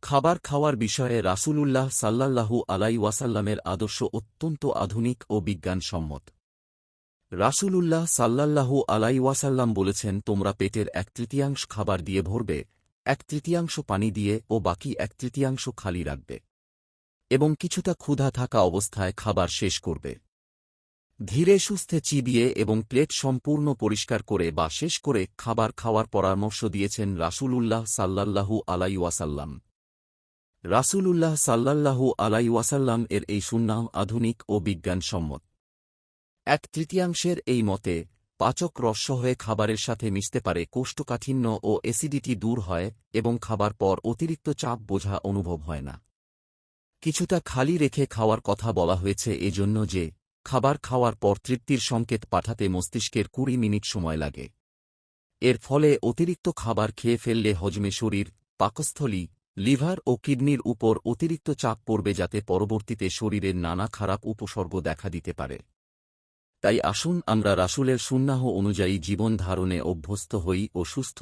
খাবার খাওয়ার বিষয়ে রাসূলুল্লাহ সাল্লাল্লাহু আলাইহি ওয়াসাল্লামের আদর্শ অত্যন্ত আধুনিক ও বিজ্ঞানসম্মত। রাসূলুল্লাহ সাল্লাল্লাহু আলাইহি ওয়াসাল্লাম বলেছেন, তোমরা পেটের 1/3 খাবার দিয়ে ভরবে, 1/3 পানি দিয়ে ও বাকি 1/3 খালি রাখবে এবং কিছুটা ক্ষুধা থাকা অবস্থায় খাবার শেষ করবে। ধীরে সুস্থে চিবিয়ে এবং প্লেট সম্পূর্ণ পরিষ্কার করে বা শেষ করে খাবার খাওয়ার পরামর্শ দিয়েছেন রাসূলুল্লাহ সাল্লাল্লাহু আলাইহি ওয়াসাল্লাম। রাসূলুল্লাহ সাল্লাল্লাহু আলাইহি ওয়াসাল্লাম এর এই সুন্নাহ আধুনিক ও বিজ্ঞানসম্মত। 1/3 এই মতে পাচক রস হয়ে খাবারের সাথে মিশতে পারে, কোষ্ঠকাঠিন্য ও অ্যাসিডিটি দূর হয় এবং খাবার পর অতিরিক্ত চাপ বোঝা অনুভব হয় না। কিছুটা খালি রেখে খাওয়ার কথা বলা হয়েছে এজন্য যে, খাবার খাওয়ার পর তৃপ্তির সংকেত পাঠাতে মস্তিষ্কের 20 মিনিট সময় লাগে। এর ফলে অতিরিক্ত খাবার খেয়ে ফেললে হজমে শরীর, পাকস্থলী, লিভার ও কিডনির উপর অতিরিক্ত চাপ পড়বে, যাতে পরবর্তীতে শরীরের নানা খারাপ উপসর্গ দেখা দিতে পারে। তাই আসুন আমরা রাসূলের সুন্নাহ অনুযায়ী জীবন ধারণে অভ্যস্ত হই ও সুস্থ